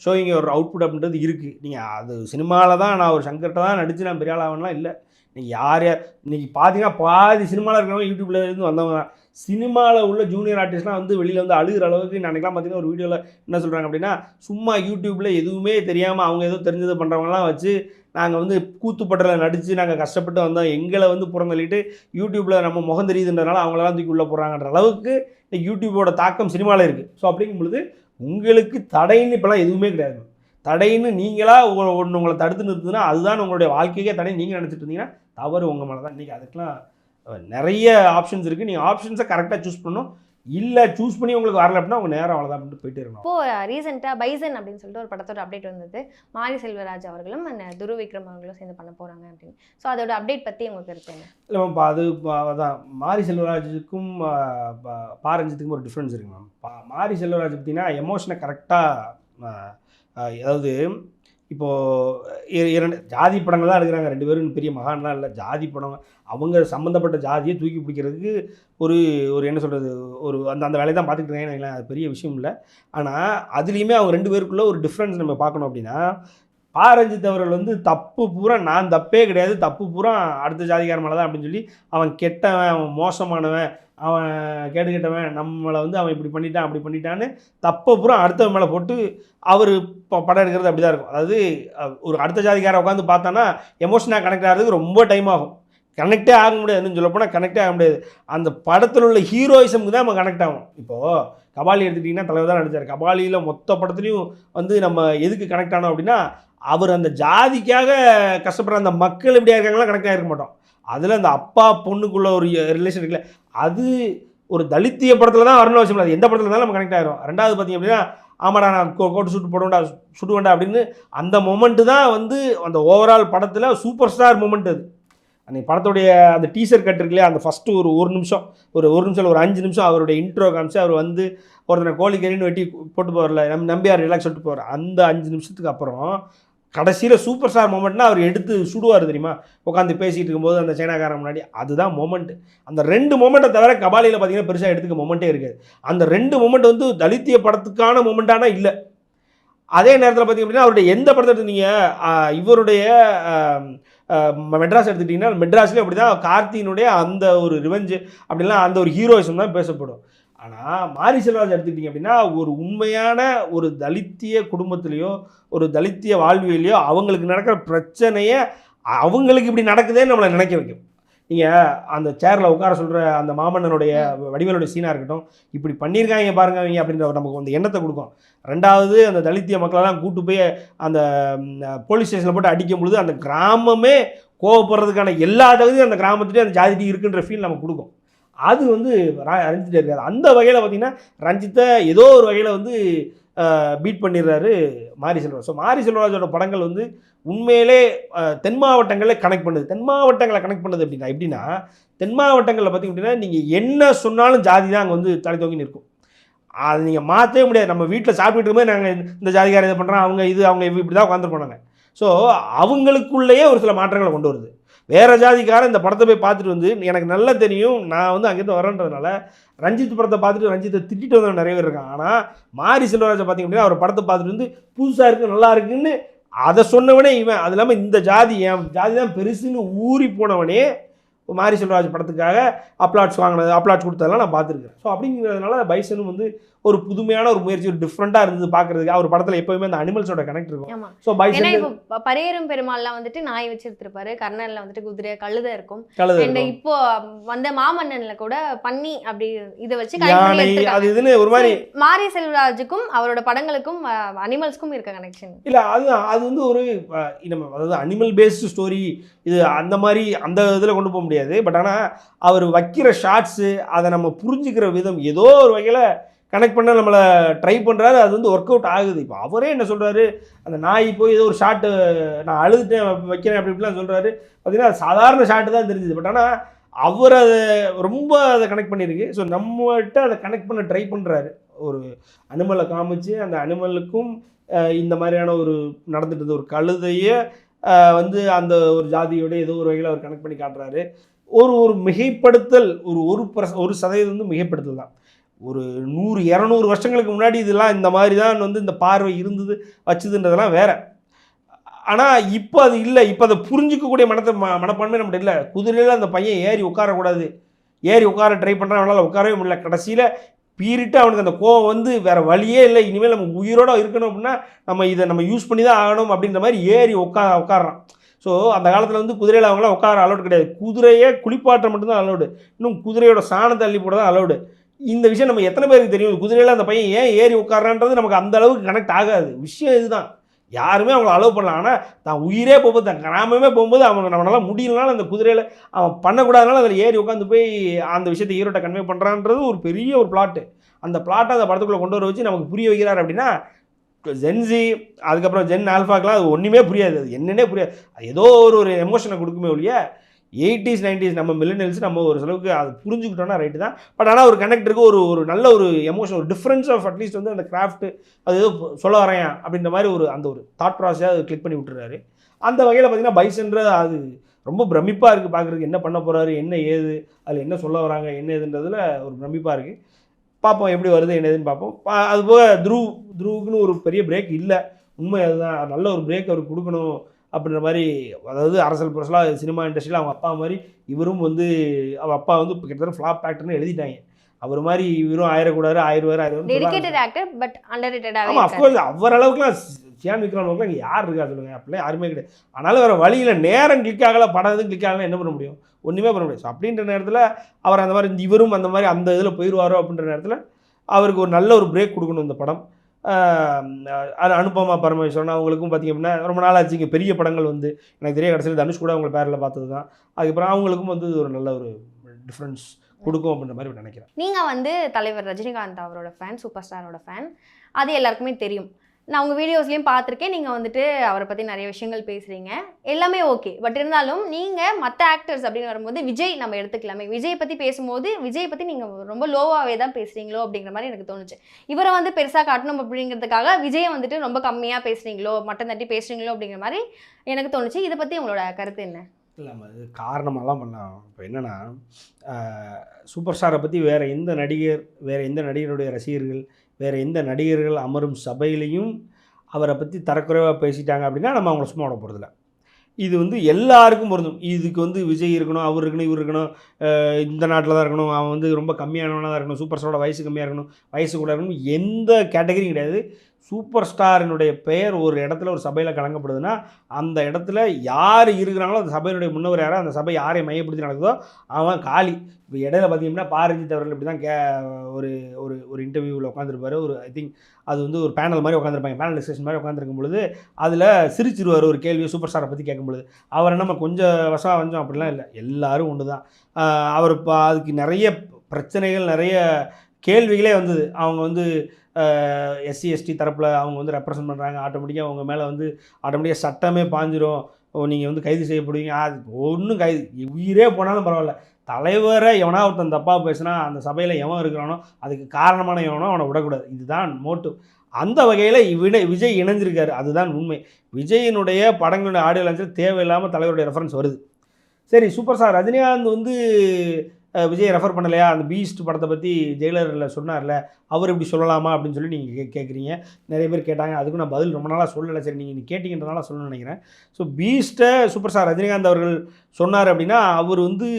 ஷோயிங் ஒரு அவுட்புட் அப்படின்றது இருக்குது. நீங்கள் அது சினிமாவில் தான் நான் ஒரு சங்கர்கிட்ட தான் நடித்து நான் பெரிய ஆளாகலாம் இல்லை. நீங்கள் யார் இன்றைக்கி பார்த்தீங்கன்னா பாதி சினிமாவில் இருக்கிறவங்க யூடியூப்பில் இருந்து வந்தவங்க தான். சினிமாவில் உள்ள ஜூனியர் ஆர்டிஸ்ட்லாம் வந்து வெளியில் வந்து அழுகிற அளவுக்கு நினைக்கலாம். பார்த்தீங்கன்னா ஒரு வீடியோவில் என்ன சொல்கிறாங்க அப்படின்னா, சும்மா யூடியூப்பில் எதுவுமே தெரியாமல் அவங்க ஏதோ தெரிஞ்சதை பண்ணுறவங்களாம் வச்சு நாங்கள் வந்து கூத்துப்பட்டில் நடித்து நாங்கள் கஷ்டப்பட்டு வந்தோம், எங்களை வந்து புறந்தள்ளிட்டு யூடியூப்பில் நம்ம முகம் தெரியுதுன்றதுனால அவங்களெல்லாம் தூக்கி உள்ளே போகிறாங்கன்ற அளவுக்கு இந்த யூடியூப்போட தாக்கம் சினிமாவில் இருக்குது. ஸோ அப்படிங்கும் பொழுது உங்களுக்கு தடைன்னு இப்போலாம் எதுவுமே கிடையாது. தடைன்னு நீங்களாக ஒன்று உங்களை தடுத்து நிறுத்துதுன்னா அதுதான் உங்களுடைய வாழ்க்கைக்கே தடை நீங்கள் நினச்சிட்டு இருந்தீங்கன்னா தவறு உங்கள் மேலே தான். இன்றைக்கி அதுக்கெலாம் நிறைய ஆப்ஷன்ஸ் இருக்குது. நீங்கள் ஆப்ஷன்ஸை கரெக்டாக சூஸ் பண்ணணும். இல்லை சூஸ் பண்ணி உங்களுக்கு வரல அப்படின்னா உங்கள் நேரம் அவ்வளோதான் அப்படின்ட்டு போயிட்டே இருக்கணும். இப்போது ரீசெண்டாக பைசன் அப்படின்னு சொல்லிட்டு ஒரு படத்தோட அப்டேட் வந்தது. மாரி செல்வராஜ் அவர்களும் துருவ விக்ரம் அவர்களும் சேர்ந்து பண்ண போகிறாங்க அப்படின்னு. ஸோ அதோட அப்டேட் பற்றி உங்களுக்கு கருத்து என்ன? இல்லைம்மா, அது அதான் மாரி செல்வராஜுக்கும் பாரஞ்சித்துக்கும் ஒரு டிஃப்ரென்ஸ் இருக்குது மேம். மாரி செல்வராஜ் பார்த்தீங்கன்னா எமோஷனை கரெக்டாக, அதாவது இப்போது இரண்டு ஜாதி படங்கள் தான் எடுக்கிறாங்க. 2 பேரும் பெரிய மகான்லாம் இல்லை, ஜாதி படம். அவங்க சம்மந்தப்பட்ட ஜாதியை தூக்கி பிடிக்கிறதுக்கு ஒரு ஒரு என்ன சொல்கிறது, ஒரு அந்த வேலையை தான் பார்த்துக்கிட்டு இருக்காங்க. அது பெரிய விஷயம் இல்லை. ஆனால் அதுலேயுமே அவங்க 2 பேருக்குள்ளே ஒரு டிஃப்ரென்ஸ் நம்ம பார்க்கணும். அப்படின்னா பாரஞ்சித் அவர்கள் வந்து தப்பு பூரா நான் தப்பே கிடையாது, தப்பு பூரா அடுத்த ஜாதிக்கார மேலே தான் அப்படின்னு சொல்லி அவன் கெட்டவன், அவன் மோசமானவன், அவன் கேடு கெட்டவன், நம்மளை வந்து அவன் இப்படி பண்ணிட்டான் அப்படி பண்ணிட்டான்னு தப்பை பூரா அடுத்தவன் மேலே போட்டு அவர் படம் எடுக்கிறது அப்படி தான் இருக்கும். அதாவது ஒரு அடுத்த ஜாதிக்காரை உட்காந்து பார்த்தான்னா எமோஷனாக கனெக்ட் ஆகிறதுக்கு ரொம்ப டைம் ஆகும். கனெக்டே ஆக முடியாதுன்னு சொல்லப்போனால் கனெக்டே ஆக முடியாது. அந்த படத்தில் உள்ள ஹீரோயிசமுக்கு தான் நம்ம கனெக்ட் ஆகும். இப்போது கபாலி எடுத்துக்கிட்டிங்கன்னா தலைவர் தான் நடித்தார். கபாலியில் மொத்த படத்துலையும் வந்து நம்ம எதுக்கு கனெக்ட் ஆனோம் அப்படின்னா அவர் அந்த ஜாதிக்காக கஷ்டப்படுற அந்த மக்கள் எப்படியா இருக்காங்களாம் கனெக்ட் ஆகிருக்க மாட்டோம். அதில் அந்த அப்பா பொண்ணுக்குள்ள ஒரு ரிலேஷன் இருக்குல்ல, அது ஒரு தலித்திய படத்தில் தான் வரணும் அவசியம் இல்லை. எந்த படத்தில் இருந்தாலும் நம்ம கனெக்ட் ஆகிரும். ரெண்டாவது பார்த்திங்க அப்படின்னா ஆமாடா நான் கோட்டு சுட்டு போடுவேண்டா சுடுவேண்டா அப்படின்னு அந்த மொமெண்ட்டு தான் வந்து அந்த ஓவரால் படத்தில் சூப்பர் ஸ்டார் மொமெண்ட். அது அன்றைக்கி படத்துடைய அந்த டீசர் கட் இருக்கு இல்லையா, அந்த ஃபஸ்ட்டு ஒரு நிமிஷம் ஒரு 5 நிமிஷம் அவருடைய இன்ட்ரோ காமிச்சு அவர் வந்து ஒருத்தனை கோழிக்கறின்னு வெட்டி போட்டு போகிறல நம்பியார் ரிலாக்ஸ் விட்டு போகிறார். அந்த 5 நிமிஷத்துக்கு அப்புறம் கடைசியில் சூப்பர் ஸ்டார் மொமெண்ட்னா அவர் எடுத்து சுடுவார் தெரியுமா, உட்காந்து பேசிகிட்டு இருக்கும்போது அந்த சைனாக்காரன் முன்னாடி. அதுதான் மொமெண்ட். அந்த 2 மொமெண்ட்டை தவிர கபாலியில் பார்த்தீங்கன்னா பெருசாக எடுத்துக்க மொமெண்ட்டே இருக்காது. அந்த 2 மொமெண்ட் வந்து தலித்திய படத்துக்கான மொமெண்ட்டானா இல்லை. அதே நேரத்தில் பார்த்திங்க அப்படின்னா அவருடைய எந்த படத்தை எடுத்துட்டீங்க, இவருடைய மெட்ராஸ் எடுத்துக்கிட்டிங்கன்னா மெட்ராஸ்லேயும் அப்படி தான் கார்த்தியினுடைய அந்த ஒரு ரிவெஞ்சு அப்படின்லாம் அந்த ஒரு ஹீரோயிசம் தான் பேசப்படும். ஆனால் மாரி செல்வராஜ் எடுத்துக்கிட்டிங்க அப்படின்னா ஒரு உண்மையான ஒரு தலித்திய குடும்பத்துலேயோ ஒரு தலித்திய வாழ்வியலையோ அவங்களுக்கு நடக்கிற பிரச்சனையை அவங்களுக்கு இப்படி நடக்குதேன்னு நம்மளை நினைக்க வைக்கும். நீங்கள் அந்த சேரில் உட்கார சொல்கிற அந்த மாமன்னனுடைய வடிவேலுடைய சீனாக இருக்கட்டும், இப்படி பண்ணியிருக்காங்க பாருங்க அவங்க அப்படின்ற நமக்கு அந்த எண்ணத்தை கொடுக்கும். ரெண்டாவது அந்த தலித்திய மக்களெல்லாம் கூட்டு போய் அந்த போலீஸ் ஸ்டேஷனில் போட்டு அடிக்கும் பொழுது அந்த கிராமமே கோவப்படுறதுக்கான எல்லா தகுதியும் அந்த கிராமத்துலேயே அந்த ஜாதி இருக்குன்ற ஃபீல் நமக்கு கொடுக்கும். அது வந்து ரஞ்சித்தே இருக்காது. அந்த வகையில் பார்த்திங்கன்னா ரஞ்சித்தை ஏதோ ஒரு வகையில் வந்து பீட் பண்ணிடுறாரு மாரி செல்வராஜ். ஸோ மாரி செல்வராஜோட படங்கள் வந்து உண்மையிலே தென் மாவட்டங்களில் கனெக்ட் பண்ணுது. தென் மாவட்டங்களை கனெக்ட் பண்ணுது எப்படின்னா தென் மாவட்டங்களில் பார்த்திங்க அப்படின்னா நீங்கள் என்ன சொன்னாலும் ஜாதி தான் அங்கே வந்து தலை தூங்கி நிற்கும். அது நீங்கள் மாற்றவே முடியாது. நம்ம வீட்டில் சாப்பிட்டுட்டு இருக்கும்போது நாங்கள் இந்த ஜாதிக்காரர் இதை பண்ணுறோம், அவங்க இப்படி தான் உட்காந்துருப்போம் நாங்கள். ஸோ அவங்களுக்குள்ளேயே ஒரு சில மாற்றங்களை கொண்டு வருது. வேறு ஜாதிக்காரன் இந்த படத்தை போய் பார்த்துட்டு வந்து எனக்கு நல்லா தெரியும், நான் வந்து அங்கேருந்து வரேன்றதுனால ரஞ்சித் படத்தை பார்த்துட்டு ரஞ்சித்தை திட்டிட்டு வந்தவங்க நிறைய பேர் இருக்காங்க. ஆனால் மாரி செல்வராஜை பார்த்திங்க அப்படின்னா அவர் படத்தை பார்த்துட்டு வந்து புதுசாக இருக்குது நல்லா இருக்குன்னு அதை சொன்னவனே இவன். அது இல்லாமல் இந்த ஜாதி என் ஜாதி தான் பெருசுன்னு ஊறி போனவனே மாரி செல்வராஜ் படத்துக்காக அப்ளாட்ஸ் கொடுத்ததெல்லாம் நான் பார்த்துருக்கேன். ஸோ அப்படிங்கிறதுனால பைசனும் வந்து ஒரு புதுமையான ஒரு முயற்சி, ஒரு டிஃப்ரெண்ட்டாக இருந்தது பார்க்குறதுக்கு. அவர் படத்தில் எப்போயுமே அந்த அனிமல்ஸோட கனெக்ட் இருக்கும். ஸோ பைசன் இப்போ பரையரும் பெருமாள்லாம் வந்துட்டு நாய் வச்சிருப்பாரு, கர்ணனில் வந்துட்டு குதிரை கழுதை இருக்கும். இப்போ வந்த மாமன்னனில் கூட பண்ணி அப்படி இதை வச்சு அது இதுன்னு ஒரு மாதிரி மாரி செல்வராஜுக்கும் அவரோட படங்களுக்கும் அனிமல்ஸ்க்கும் இருக்க கனெக்ஷன் இல்லை. அது வந்து ஒரு அதாவது அனிமல் பேஸ்டு ஸ்டோரி இது அந்த மாதிரி அந்த இதில் கொண்டு போக முடியாது. பட் ஆனால் அவர் வைக்கிற ஷார்ட்ஸு அதை நம்ம புரிஞ்சுக்கிற விதம் ஏதோ ஒரு வகையில் கனெக்ட் பண்ண நம்மளை ட்ரை பண்ணுறாரு. அது வந்து ஒர்க் அவுட் ஆகுது. இப்போ அவரே என்ன சொல்கிறாரு, அந்த நாய் போய் ஏதோ ஒரு ஷாட்டு நான் அழுதுட்டேன் வைக்கிறேன் அப்படி இப்படிலாம் சொல்கிறாரு. பார்த்திங்கன்னா அது சாதாரண ஷாட்டு தான் தெரிஞ்சுது. பட் ஆனால் அவர் அதை ரொம்ப அதை கனெக்ட் பண்ணியிருக்கு. ஸோ நம்மகிட்ட அதை கனெக்ட் பண்ண ட்ரை பண்ணுறாரு. ஒரு அனிமலை காமிச்சு அந்த அனிமலுக்கும் இந்த மாதிரியான ஒரு நடந்துட்டு ஒரு கழுதையை வந்து அந்த ஒரு ஜாதியோட ஏதோ ஒரு வகையில் அவர் கனெக்ட் பண்ணி காட்டுறாரு. ஒரு மிகைப்படுத்தல், ஒரு 1% வந்து மிகைப்படுத்தல் தான். ஒரு 100-200 வருஷங்களுக்கு முன்னாடி இதெல்லாம் இந்த மாதிரி தான் வந்து இந்த பார்வை இருந்தது வச்சுதுன்றதெல்லாம் வேற. ஆனால் இப்போ அது இல்லை. இப்போ அதை புரிஞ்சிக்கக்கூடிய மனப்பான்மை நம்மகிட்ட இல்லை. குதிரையில் அந்த பையன் ஏறி உட்காரக்கூடாது, ஏறி உட்கார ட்ரை பண்ணுறான், அவனால் உட்காரவே முடியல. கடைசியில் பீறிட்டு அவனுக்கு அந்த கோவம் வந்து வேறு வழியே இல்லை, இனிமேல் நம்ம உயிரோடு இருக்கணும் அப்படின்னா நம்ம இதை யூஸ் பண்ணி தான் ஆகணும் அப்படின்ற மாதிரி ஏறி உட்காடுறான். ஸோ அந்த காலத்தில் வந்து குதிரையில் அவங்களாம் உட்கார அலோடு கிடையாது. குதிரையே குளிப்பாட்ட மட்டும்தான் அலோடு. இன்னும் குதிரையோட சாணத்தை அள்ளி போட தான் அலோடு. இந்த விஷயம் நம்ம எத்தனை பேருக்கு தெரியும்? குதிரையில் அந்த பையன் ஏன் ஏறி உட்காரான்றது நமக்கு அந்த அளவுக்கு கனெக்ட் ஆகாது. விஷயம் இதுதான். யாருமே அவங்கள அலோவ் பண்ணலாம். ஆனால் தான் உயிரே போகும்போது, தான் கிராமமே போகும்போது அவங்க நம்மளால முடியலனாலும் அந்த குதிரையில் அவன் பண்ணக்கூடாதுனால அதில் ஏறி உட்காந்து போய் அந்த விஷயத்தை ஹீரோட்ட கன்வே பண்ணுறான்றது ஒரு பெரிய ஒரு பிளாட்டு. அந்த பிளாட்டை அந்த படத்துக்குள்ளே கொண்டு வர வச்சு நமக்கு புரிய வைக்கிறார் அப்படின்னா, ஜென்சி அதுக்கப்புறம் ஜென் ஆல்ஃபாக்கெலாம் அது ஒன்றுமே புரியாது. அது என்னன்னே புரியாது. ஏதோ ஒரு எமோஷனை கொடுக்குமே ஒழிய 80s 90s நம்ம மில்லினியல்ஸ் நம்ம ஒரு அளவுக்கு அது புரிஞ்சுக்கிட்டோம்னா ரைட்டு தான். பட் ஆனால் ஒரு கனெக்டருக்கு ஒரு நல்ல ஒரு எமோஷன், ஒரு டிஃப்ரென்ஸ் ஆஃப் அட்லீஸ்ட் வந்து அந்த கிராஃப்ட் அது ஏதோ சொல்ல வரேன் அப்படின்ற மாதிரி அந்த ஒரு தாட் ப்ராசஸாக அது கிளிக் பண்ணி விட்டுறாரு. அந்த வகையில் பார்த்தீங்கன்னா பைசன்ற அது ரொம்ப பிரமிப்பாக இருக்குது பார்க்குறதுக்கு. என்ன பண்ண போகிறாரு, என்ன ஏது, அதில் என்ன சொல்ல வராங்க, என்ன ஏதுன்றதில் ஒரு பிரமிப்பாக இருக்குது. பார்ப்போம் எப்படி வருது என்ன ஏதுன்னு பார்ப்போம். அதுபோக துருவுக்குன்னு ஒரு பெரிய பிரேக் இல்லை, உண்மை அதுதான். நல்ல ஒரு பிரேக் அவருக்கு கொடுக்கணும் அப்படின்ற மாதிரி. அதாவது அரசல் புரசலாக சினிமா இண்டஸ்ட்ரியில் அவங்க அப்பா மாதிரி இவரும் வந்து அவங்க அப்பா வந்து கிட்டத்தட்ட ஃப்ளாப் ஆக்டர்னு எழுதிட்டாங்க. அவர் மாதிரி இவரும் ஆயிரக்கூடாது, ஆயிரம் டெடிகேட்டட் ஆக்டர் பட் அண்டர்ரேட்டடாகவே. ஆமாம், அஃப்கோர்ஸ் அவர் அளவுக்குலாம் சியான் விக்ரமனுக்குலாம் இங்கே யார் இருக்கா சொல்லுங்கள்? அப்படிலாம் யாருமே கிடையாது. ஆனாலும் வேறு வழியில் நேரம் கிளிக் ஆகலை, படம் எதுவும் கிளிக் ஆகலை, என்ன பண்ண முடியும்? ஒன்றுமே பண்ண முடியாது. ஸோ அப்படின்ற நேரத்தில் அவர் அந்த மாதிரி இவரும் அந்த மாதிரி அந்த இதில் போயிடுவாரோ அப்படின்ற நேரத்தில் அவருக்கு ஒரு நல்ல ஒரு பிரேக் கொடுக்கணும் இந்த படம். அனுபமா பரமேஸ்வரன் அவங்களுக்கும் பார்த்திங்க அப்படின்னா ரொம்ப நாள் ஆச்சு இங்கே பெரிய படங்கள் வந்து எனக்கு தெரிய கடைசியில் தனுஷ் கூட அவங்க பேரில் பார்த்தது தான். அதுக்கப்புறம் அவங்களுக்கும் வந்து ஒரு நல்ல ஒரு டிஃப்ரென்ஸ் கொடுக்கும் அப்படின்ற மாதிரி நினைக்கிறேன். நீங்கள் வந்து தலைவர் ரஜினிகாந்த் அவரோட ஃபேன், சூப்பர் ஸ்டாரோட ஃபேன், அது எல்லாருக்குமே தெரியும். நான் உங்கள் வீடியோஸ்லேயும் பார்த்துருக்கேன். நீங்கள் வந்துட்டு அவரை பற்றி நிறைய விஷயங்கள் பேசுகிறீங்க, எல்லாமே ஓகே. பட் இருந்தாலும் நீங்கள் மற்ற ஆக்டர்ஸ் அப்படின்னு வரும்போது விஜய் நம்ம எடுத்துக்கலாமே, விஜய் பற்றி பேசும்போது விஜய் பற்றி நீங்கள் ரொம்ப லோவாகவே தான் பேசுகிறீங்களோ அப்படிங்கிற மாதிரி எனக்கு தோணுச்சு. இவரை வந்து பெருசாக காட்டணும் அப்படிங்கிறதுக்காக விஜயை வந்துட்டு ரொம்ப கம்மியாக பேசுகிறீங்களோ, மட்டம் தட்டி பேசுகிறீங்களோ அப்படிங்கிற மாதிரி எனக்கு தோணுச்சு. இதை பற்றி உங்களோட கருத்து என்ன? இல்லாமல் அது காரணமெல்லாம் பண்ணலாம். இப்போ என்னென்னா, சூப்பர் ஸ்டாரை பற்றி வேறு எந்த நடிகர், வேறு எந்த நடிகருடைய ரசிகர்கள், வேறு எந்த நடிகர்கள் அமரும் சபையிலையும் அவரை பற்றி தரக்குறைவாக பேசிட்டாங்க அப்படின்னா நம்ம அவங்கள சும்மா விட போகிறதில்ல. இது வந்து எல்லாருக்கும் பொருந்தும். இதுக்கு வந்து விஜய் இருக்கணும், அவர் இருக்கணும், இவர் இருக்கணும், இந்த நாட்டில் தான் இருக்கணும், அவன் வந்து ரொம்ப கம்மியானவனாக தான் இருக்கணும், சூப்பர் ஸ்டாரோட வயசு கம்மியாக இருக்கணும், வயசு கூட இருக்கணும், எந்த கேட்டகரியும் கிடையாது. சூப்பர் ஸ்டாரினுடைய பெயர் ஒரு இடத்துல ஒரு சபையில் கலங்கப்படுதுன்னா அந்த இடத்துல யார் இருக்கிறாங்களோ அந்த சபையினுடைய முன்னவர் யாரோ, அந்த சபை யாரை மையப்படுத்தி நடக்குதோ அவன் காலி. இப்போ இடையில பார்த்தீங்கன்னா பாரஞ்சித் அவர்கள் இப்படி தான் ஒரு ஒரு ஒரு இன்டர்வியூவில் உட்காந்துருப்பார். ஒரு ஐ திங்க் அது வந்து ஒரு பேனல் மாதிரி உட்காந்துருப்பாங்க, பேனல் டிஸ்கஷன் மாதிரி உட்காந்துருக்கும் பொழுது அதில் சிரிச்சிருவார் ஒரு கேள்வியை சூப்பர் ஸ்டாரை பற்றி கேட்கும்பொழுது. அவர் நம்ம கொஞ்சம் வஞ்சம் அப்படிலாம் இல்லை, எல்லோரும் ஒன்று தான். அவர் அதுக்கு நிறைய பிரச்சனைகள், நிறைய கேள்விகளே வந்தது. அவங்க வந்து எஸ்சி எஸ்டி தரப்பில் அவங்க வந்து ரெப்ரசன்ட் பண்ணுறாங்க, ஆட்டோமேட்டிக்காக அவங்க மேலே வந்து ஆட்டோமேட்டிக்காக சட்டமே பாஞ்சிரும், நீங்கள் வந்து கைது செய்யப்படுவீங்க. அது ஒன்றும் கைது, உயிரே போனாலும் பரவாயில்ல, தலைவரை எவனா ஒருத்தன் தப்பாக பேசுனா அந்த சபையில் எவன் இருக்கிறானோ அதுக்கு காரணமான எவனோ அவனை விடக்கூடாது. இதுதான் மோட்டிவ். அந்த வகையில் விஜய் இணைஞ்சிருக்காரு, அதுதான் உண்மை. விஜயினுடைய படங்களுடைய ஆடியோ லான்ச்சில் தேவையில்லாமல் தலைவருடைய ரெஃபரன்ஸ் வருது. சரி, சூப்பர் ஸ்டார் ரஜினிகாந்த் வந்து விஜய் ரெஃபர் பண்ணலையா, அந்த பீஸ்ட் படத்தை பற்றி ஜெயிலரில் சொன்னார்ல, அவர் இப்படி சொல்லலாமா அப்படின்னு சொல்லி நீங்கள் கேட்குறீங்க. நிறைய பேர் கேட்டாங்க, அதுக்கும் நான் பதில் ரொம்ப நாளாக சொல்லலை. சரி, நீங்கள் கேட்டிங்கன்றனால சொல்லணும்னு நினைக்கிறேன். ஸோ பீஸ்ட்டை சூப்பர் ஸ்டார் ரஜினிகாந்த் அவர்கள் சொன்னார் அப்படின்னா அவர் வந்து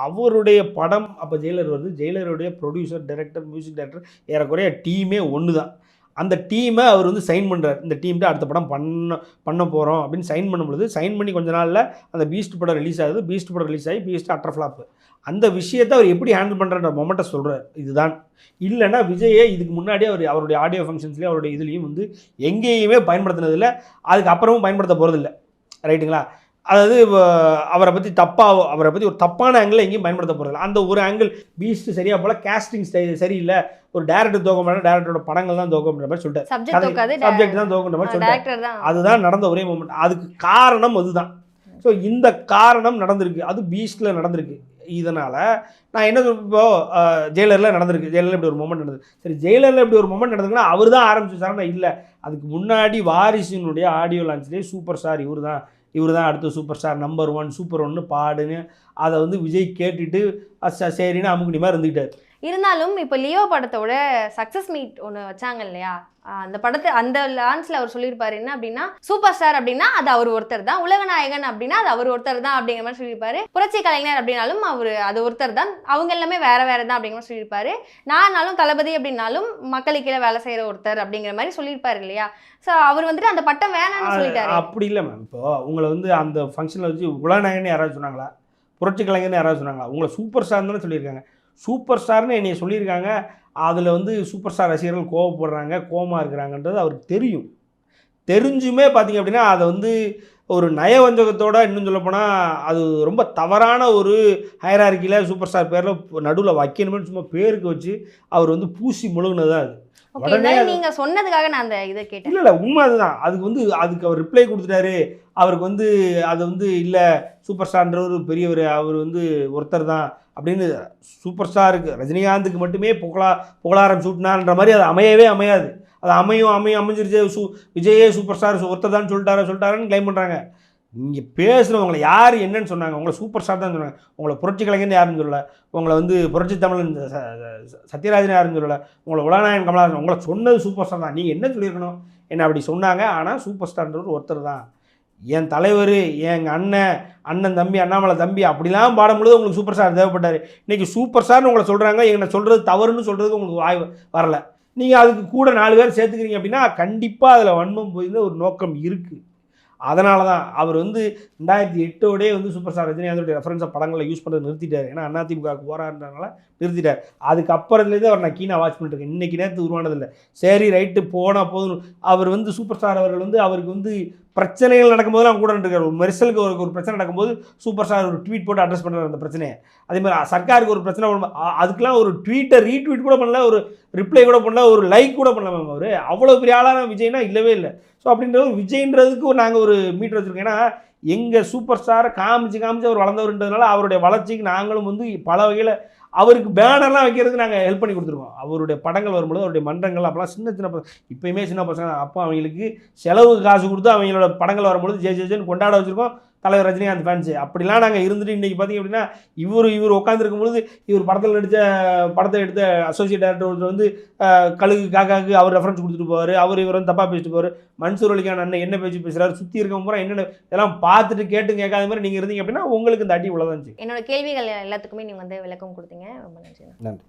அவருடைய படம் அப்போ ஜெயிலர் வருது, ஜெயிலருடைய ப்ரொடியூசர், டைரக்டர், மியூசிக் டைரக்டர் ஏறக்குறைய டீமே ஒன்று தான். அந்த டீமை அவர் வந்து சைன் பண்ணுறார், இந்த டீம்கிட்ட அடுத்த படம் பண்ண போகிறோம் அப்படின்னு சைன் பண்ணும்பொழுது, சைன் பண்ணி கொஞ்ச நாளில் அந்த பீஸ்ட் படம் ரிலீஸ் ஆகுது. பீஸ்ட் படம் ரிலீஸ் ஆகி பீஸ்ட் அட்டர் ஃப்ளாப். அந்த விஷயத்தை அவர் எப்படி ஹேண்டில் பண்ணுறன்ற மொமெண்ட்டை சொல்கிறார். இதுதான். இல்லைன்னா விஜயே இதுக்கு முன்னாடியே அவருடைய ஆடியோ ஃபங்க்ஷன்ஸ்லேயும் அவருடைய இதுலேயும் வந்து எங்கேயுமே பயன்படுத்தினதில்லை, அதுக்கப்புறமும் பயன்படுத்த போகிறதில்லை. ரைட்டுங்களா? அதாவது அவரை பற்றி ஒரு தப்பான ஆங்கிள் எங்கேயும் பயன்படுத்த போகிறதில்ல. அந்த ஒரு ஆங்கிள் பீஸ்ட் சரியாக போல், கேஸ்டிங் சரியில்லை, ஒரு டேரக்டர் தோக்கமான டேரக்டரோட படங்கள் தான் தோக்கம்ன்ற மாதிரி சொல்லிட்டு, சப்ஜெக்ட் தான் தோக்கன்ற மாதிரி சொல்லிட்டு, அதுதான் நடந்த ஒரே மூமெண்ட். அதுக்கு காரணம் அதுதான். ஸோ இந்த காரணம் நடந்திருக்கு, அது பீஸ்டில் நடந்திருக்கு. இதனால் நான் என்ன இப்போது ஜெயிலரில் நடந்திருக்கு, ஜெயிலரில் இப்படி ஒரு மூமெண்ட் நடந்தது. சரி, ஜெயிலரில் இப்படி ஒரு மூமெண்ட் நடந்ததுன்னா அவர் தான் ஆரம்பிச்சாருன்னா இல்லை, அதுக்கு முன்னாடி வாரிசினுடைய ஆடியோ லான்ச்லேயே சூப்பர் ஸ்டார் இவர் தான் அடுத்த சூப்பர் ஸ்டார், நம்பர் 1 சூப்பர் 1 பாடுன்னு அதை வந்து விஜய் கேட்டுட்டு சரின்னு அமுக்குனி மாதிரி இருந்துக்கிட்டார். இருந்தாலும் இப்போ லியோ படத்தோட சக்ஸஸ் மீட் ஒன்று வச்சாங்க இல்லையா, அந்த படத்தை அந்த லான்ச்ல அவர் சொல்லியிருப்பாரு என்ன அப்படின்னா, சூப்பர் ஸ்டார் அப்படின்னா அது அவர் ஒருத்தர் தான், உலகநாயகன் அப்படின்னா அது அவர் ஒருத்தர் தான் அப்படிங்கிற மாதிரி சொல்லியிருப்பாரு. புரட்சி கலைஞர் அப்படின்னாலும் அது ஒருத்தர் தான், அவங்க எல்லாமே வேற வேற தான் அப்படிங்கிற மாதிரி சொல்லியிருப்பாரு. நானாலும் தளபதி அப்படின்னாலும் மக்களுக்கு கீழே வேலை செய்யற ஒருத்தர் அப்படிங்கிற மாதிரி சொல்லியிருப்பாரு இல்லையா. ஸோ அவர் வந்துட்டு அந்த பட்டம் வேணாம்னு சொல்லிட்டாரு. அப்படி இல்லை மேம். இப்போ உங்களை வந்து அந்த ஃபங்க்ஷனில் வச்சு உலகநாயகன் யாராவது சொன்னாங்களா, புரட்சி கலைஞர்னு யாராவது சொன்னாங்களா? உங்களை சூப்பர் ஸ்டார் தானே சொல்லியிருக்காங்க. சூப்பர் ஸ்டார்னு என்னைய சொல்லியிருக்காங்க. அதில் வந்து சூப்பர் ஸ்டார் ரசிகர்கள் கோவப்படுறாங்க, கோவமாக இருக்கிறாங்கன்றது அவருக்கு தெரியும். தெரிஞ்சுமே பார்த்தீங்க அப்படின்னா அதை வந்து ஒரு நயவஞ்சகத்தோட, இன்னும் சொல்லப்போனால் அது ரொம்ப தவறான ஒரு ஹைரார்க்கியில் சூப்பர் ஸ்டார் பேரில் நடுவில் வைக்கணும்னு சும்மா பேருக்கு வச்சு அவர் வந்து பூசி முழுகுனது தான் அது. உடனே நீங்க சொன்னதுக்காக நான் அந்த இதை கேட்டேன். இல்லை உண்மை அதுதான். அதுக்கு அவர் ரிப்ளை கொடுத்துட்டாரு. அவருக்கு வந்து அது வந்து இல்லை சூப்பர் ஸ்டார்ன்றவர் பெரியவர், அவர் வந்து ஒருத்தர் தான் அப்படின்னு சூப்பர் ஸ்டாருக்கு ரஜினிகாந்துக்கு மட்டுமே புகழாரம் சூட்டினார்ன்ற மாதிரி அது அமையவே அமையாது. அது அமைஞ்சிருச்சு. விஜயே சூப்பர் ஸ்டார் ஒருத்தர் தான் சொல்லிட்டாருன்னு கிளைம் பண்ணுறாங்க. இங்கே பேசுகிறவங்களை யார் என்னன்னு சொன்னாங்க? உங்களை சூப்பர் ஸ்டார் தான் சொன்னாங்க. உங்களை புரட்சி கலைஞர்னு யாருன்னு சொல்லலை. உங்களை வந்து புரட்சி தமிழன் சத்யராஜன் யாருன்னு சொல்லலை. உங்களை உலகநாயகன் கமலஹாசன் உங்களை சொன்னது சூப்பர் ஸ்டார் தான். நீங்கள் என்ன சொல்லியிருக்கணும்? என்ன அப்படி சொன்னாங்க. ஆனால் சூப்பர் ஸ்டார்ன்றவர் ஒருத்தர் தான், என் தலைவர், எங்கள் அண்ணன் தம்பி, அண்ணாமலை தம்பி அப்படிலாம் பாடும்பொழுது உங்களுக்கு சூப்பர் ஸ்டார் தேவைப்பட்டார். இன்றைக்கி சூப்பர் ஸ்டார்னு உங்களை சொல்கிறாங்க, என்னை சொல்கிறது தவறுன்னு சொல்கிறதுக்கு உங்களுக்கு வாய் வரலை. நீங்கள் அதுக்கு கூட 4 பேர் சேர்த்துக்கிறீங்க அப்படின்னா கண்டிப்பாக அதில் வன்மம் போயிருந்த ஒரு நோக்கம் இருக்குது. அதனால தான் அவர் வந்து 2008ஓடே வந்து சூப்பர் ஸ்டார் ரஜினிகாந்தோடைய ரெஃபரன்ஸை படங்களில் யூஸ் பண்ணுறது நிறுத்திட்டார். ஏன்னா அதிமுகவுக்கு போராடுறதுனால நிறுத்திட்டார். அதுக்கப்புறத்துலேருந்து அவர் நான் கீழே வாட்ச் பண்ணிட்டுருக்கேன். இன்றைக்கி நேரத்து உருவானதில்லை. சரி ரைட்டு போனால் போதும். அவர் வந்து சூப்பர் ஸ்டார் அவர்கள் வந்து அவருக்கு வந்து பிரச்சனைகள் நடக்கும்போதெல்லாம் கூட இருக்கார். ஒரு மெர்சலுக்கு ஒரு பிரச்சனை நடக்கும்போது சூப்பர் ஸ்டார் ஒரு ட்வீட் போட்டு அட்ரஸ் பண்ணுறாரு அந்த பிரச்சனையை. அதேமாதிரி சர்க்காருக்கு ஒரு பிரச்சனை அதுக்கெலாம் ஒரு ட்வீட்டை ரீட்வீட் கூட பண்ணல, ஒரு ரிப்ளை கூட பண்ணல, ஒரு லைக் கூட பண்ணல மேம். அவர் அவ்வளோ பெரிய ஆளான விஜய்னா இல்லவே இல்லை. ஸோ அப்படின்ற ஒரு விஜய்ன்றதுக்கு நாங்கள் ஒரு மீட்டர் வச்சுருக்கோம். ஏன்னா எங்கள் சூப்பர் ஸ்டாரை காமிச்சு அவர் வளர்ந்தவர்ன்றதுனால அவருடைய வளர்ச்சிக்கு நாங்களும் வந்து பல வகையில் அவருக்கு பேனர்லாம் வைக்கிறதுக்கு நாங்கள் ஹெல்ப் பண்ணி கொடுத்துருக்கோம். அவருடைய படங்கள் வரும்பொழுது அவருடைய மன்றங்கள் அப்போலாம் சின்ன இப்போயுமே சின்ன பசங்க அப்போ அவங்களுக்கு செலவு காசு கொடுத்து அவங்களோட படங்கள் வரும்பொழுது ஜெயின்னு கொண்டாட வச்சுருக்கோம் தலைவர் ரஜினிகாந்த் ஃபேன்ஸு. அப்படிலாம் நாங்கள் இருந்துட்டு இன்றைக்கி பார்த்திங்க அப்படின்னா இவர் உட்காந்துருக்கும் பொழுது இவர் படத்தில் நடித்த படத்தை எடுத்த அசோசியேட் டைரக்டர் ஒருத்தர் வந்து கழுகு காக்காவுக்கு அவர் ரெஃபரன்ஸ் கொடுத்துட்டு போவார். இவர் வந்து தப்பாக பேசிட்டு போவார். மன்சூர் அலிகான் அண்ணன் என்ன பேச்சு பேசுகிறாரு, சுற்றி இருக்கவங்க பூரா என்னென்ன இதெல்லாம் பார்த்துட்டு கேட்டு கேட்காத மாதிரி நீங்கள் இருந்தீங்க அப்படின்னா உங்களுக்கு இந்த அடி இவ்வளோதான். என்னோட கேள்விகள் எல்லாத்துக்குமே நீங்கள் வந்து விளக்கம் கொடுத்தீங்க. ரொம்ப நன்றி. நன்றி.